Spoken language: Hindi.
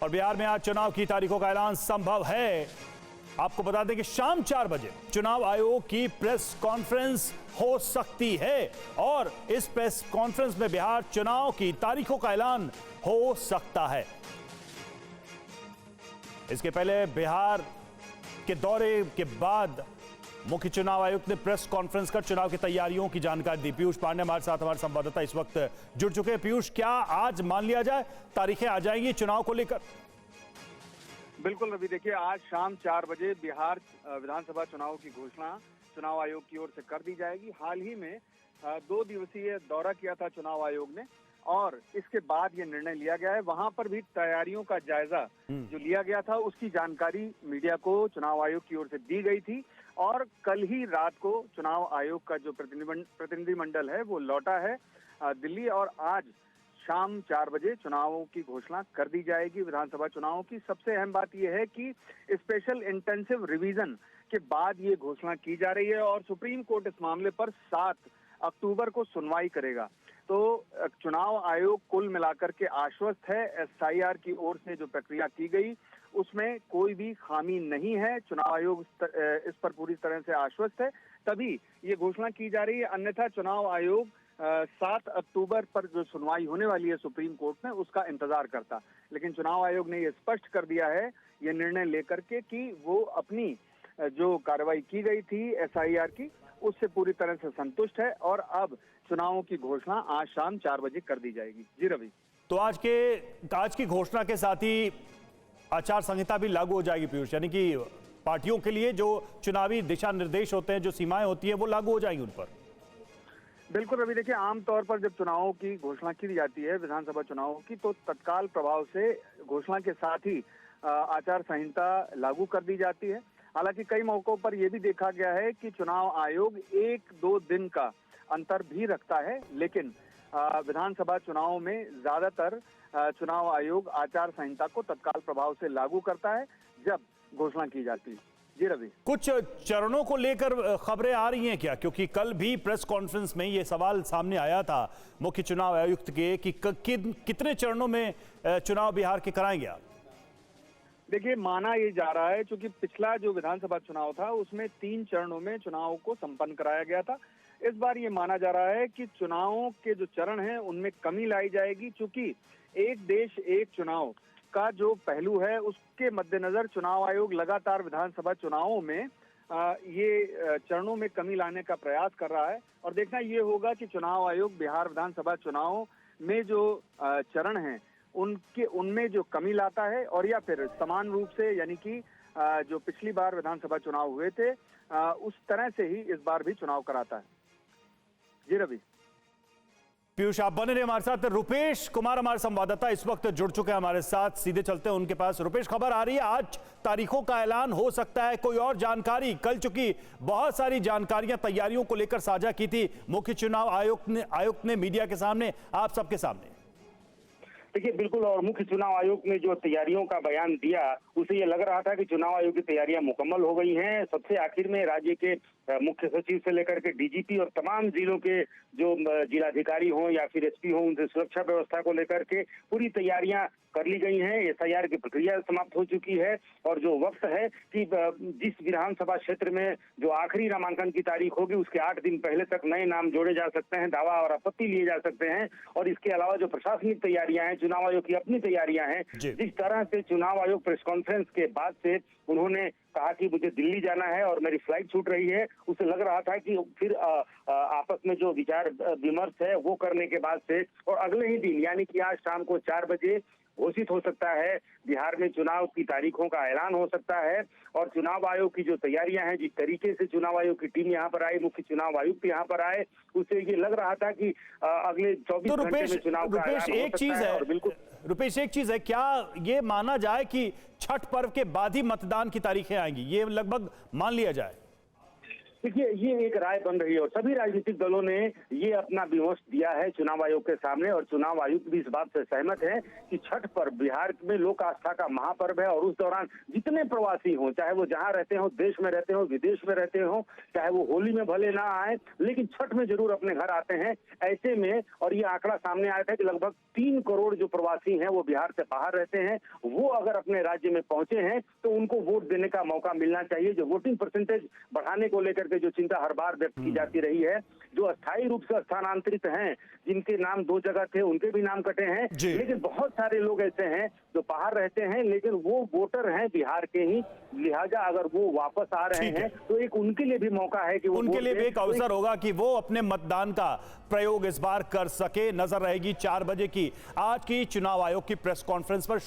और बिहार में आज चुनाव की तारीखों का ऐलान संभव है। आपको बता दें कि शाम 4 बजे चुनाव आयोग की प्रेस कॉन्फ्रेंस हो सकती है और इस प्रेस कॉन्फ्रेंस में बिहार चुनाव की तारीखों का ऐलान हो सकता है। इसके पहले बिहार के दौरे के बाद मुख्य चुनाव आयुक्त ने प्रेस कॉन्फ्रेंस कर चुनाव की तैयारियों की जानकारी दी। पीयूष पांडे हमारे साथ, हमारे संवाददाता इस वक्त जुड़ चुके हैं। पीयूष, क्या आज मान लिया जाए तारीखें आ जाएंगी चुनाव को लेकर? बिल्कुल रवि, देखिए आज शाम 4 बजे बिहार विधानसभा चुनाव की घोषणा चुनाव आयोग की ओर से कर दी जाएगी। हाल ही में 2 दिवसीय दौरा किया था चुनाव आयोग ने और इसके बाद ये निर्णय लिया गया है। वहां पर भी तैयारियों का जायजा जो लिया गया था उसकी जानकारी मीडिया को चुनाव आयोग की ओर से दी गई थी और कल ही रात को चुनाव आयोग का जो प्रतिनिधिमंडल है वो लौटा है दिल्ली और आज शाम 4 बजे चुनावों की घोषणा कर दी जाएगी। विधानसभा चुनावों की सबसे अहम बात यह है कि स्पेशल इंटेंसिव रिवीजन के बाद ये घोषणा की जा रही है और सुप्रीम कोर्ट इस मामले पर 7 अक्टूबर को सुनवाई करेगा। तो चुनाव आयोग कुल मिलाकर के आश्वस्त है। एसआईआर की ओर से जो प्रक्रिया की गई उसमें कोई भी खामी नहीं है। चुनाव आयोग इस पर पूरी तरह से आश्वस्त है, तभी ये घोषणा की जा रही है। अन्यथा चुनाव आयोग 7 अक्टूबर पर जो सुनवाई होने वाली है सुप्रीम कोर्ट में उसका इंतजार करता। लेकिन चुनाव आयोग ने ये स्पष्ट कर दिया है ये निर्णय लेकर के कि वो अपनी जो कार्रवाई की गई थी एसआईआर की उससे पूरी तरह से संतुष्ट है और अब चुनावों की घोषणा आज शाम 4 बजे कर दी जाएगी। जी रवि, तो आज की घोषणा के साथ ही आचार संहिता भी लागू हो जाएगी पीयूष, यानी कि पार्टियों के लिए जो चुनावी दिशा निर्देश होते हैं, जो सीमाएं होती हैं, वो लागू हो जाएंगी उन पर। बिल्कुल रवि, देखिए आमतौर पर जब चुनावों की घोषणा की जाती है विधानसभा चुनावों की तो तत्काल प्रभाव से घोषणा के साथ ही आचार संहिता लागू कर दी जाती है। हालांकि कई मौकों पर यह भी देखा गया है कि चुनाव आयोग 1-2 दिन का अंतर भी रखता है, लेकिन विधानसभा चुनाव में ज्यादातर चुनाव आयोग आचार संहिता को तत्काल प्रभाव से लागू करता है जब घोषणा की जाती है। जी रवि, कुछ चरणों को लेकर खबरें आ रही हैं क्या? क्योंकि कल भी प्रेस कॉन्फ्रेंस में ये सवाल सामने आया था मुख्य चुनाव आयुक्त के कि कितने चरणों में चुनाव बिहार के कराएंगे आप? देखिए माना ये जा रहा है क्योंकि पिछला जो विधानसभा चुनाव था उसमें 3 चरणों में चुनाव को संपन्न कराया गया था। इस बार ये माना जा रहा है कि चुनावों के जो चरण हैं उनमें कमी लाई जाएगी, क्योंकि एक देश एक चुनाव का जो पहलू है उसके मद्देनजर चुनाव आयोग लगातार विधानसभा चुनावों में ये चरणों में कमी लाने का प्रयास कर रहा है और देखना ये होगा कि चुनाव आयोग बिहार विधानसभा चुनाव में जो चरण हैं उनमें जो कमी लाता है और या फिर समान रूप से, यानी कि जो पिछली बार विधानसभा चुनाव हुए थे उस तरह से ही इस बार भी चुनाव कराता है। जी रवि, पीयूष आप बने रहे हमारे साथ। रुपेश कुमार हमारे संवाददाता इस वक्त जुड़ चुके हैं हमारे साथ, सीधे चलते हैं उनके पास। रुपेश, खबर आ रही है आज तारीखों का ऐलान हो सकता है, कोई और जानकारी? कल चूंकि बहुत सारी जानकारियां तैयारियों को लेकर साझा की थी मुख्य चुनाव आयुक्त ने मीडिया के सामने, आप सबके सामने। देखिए बिल्कुल, और मुख्य चुनाव आयोग ने जो तैयारियों का बयान दिया उसे ये लग रहा था कि चुनाव आयोग की तैयारियां मुकम्मल हो गई हैं। सबसे आखिर में राज्य के मुख्य सचिव से लेकर के डीजीपी और तमाम जिलों के जो जिलाधिकारी हों या फिर एसपी हों उनसे सुरक्षा व्यवस्था को लेकर के पूरी तैयारियां कर ली गई हैं। एसआईआर की प्रक्रिया समाप्त हो चुकी है और जो वक्त है कि जिस विधानसभा क्षेत्र में जो आखिरी नामांकन की तारीख होगी उसके 8 दिन पहले तक नए नाम जोड़े जा सकते हैं, दावा और आपत्ति लिए जा सकते हैं। और इसके अलावा जो प्रशासनिक तैयारियां हैं, चुनाव आयोग की अपनी तैयारियां हैं। जिस तरह से चुनाव आयोग प्रेस कॉन्फ्रेंस के बाद से उन्होंने कहा कि मुझे दिल्ली जाना है और मेरी फ्लाइट छूट रही है, उसे लग रहा था कि फिर आपस में जो विचार विमर्श है वो करने के बाद से और अगले ही दिन यानी कि आज शाम को 4 बजे घोषित हो सकता है, बिहार में चुनाव की तारीखों का ऐलान हो सकता है। और चुनाव आयोग की जो तैयारियां हैं, जिस तरीके से चुनाव आयोग की टीम यहाँ पर आई, मुख्य चुनाव आयुक्त यहाँ पर आए, उससे ये लग रहा था कि अगले 24 घंटे में चुनाव का ऐलान हो सकता है। और बिल्कुल रुपेश, एक चीज है, क्या ये माना जाए कि छठ पर्व के बाद ही मतदान की तारीखें आएंगी? ये लगभग मान लिया जाए? देखिए, ये एक राय बन रही है और सभी राजनीतिक दलों ने ये अपना विमर्श दिया है चुनाव आयोग के सामने, और चुनाव आयुक्त भी इस बात से सहमत है कि छठ पर्व बिहार में लोक आस्था का महापर्व है और उस दौरान जितने प्रवासी हों, चाहे वो जहां रहते हो, देश में रहते हो, विदेश में रहते हो, चाहे वो होली में भले ना आए लेकिन छठ में जरूर अपने घर आते हैं। ऐसे में, और ये आंकड़ा सामने आया था कि लगभग 3 करोड़ जो प्रवासी हैं वो बिहार से बाहर रहते हैं, वो अगर अपने राज्य में पहुंचे हैं तो उनको वोट देने का मौका मिलना चाहिए। जो वोटिंग परसेंटेज बढ़ाने को लेकर के जो चिंता हर बार व्यक्त की जाती रही है, जो अस्थायी रूप से स्थानांतरित हैं, जिनके नाम 2 जगह थे उनके भी नाम कटे हैं, लेकिन बहुत सारे लोग ऐसे हैं जो बाहर रहते हैं लेकिन वो वोटर हैं बिहार के ही, लिहाजा अगर वो वापस आ रहे हैं तो एक उनके लिए भी मौका है कि वो उनके लिए भी एक अवसर होगा कि वो अपने मतदान का प्रयोग इस बार कर सके। नजर रहेगी 4 बजे की आज की चुनाव आयोग की प्रेस कॉन्फ्रेंस पर।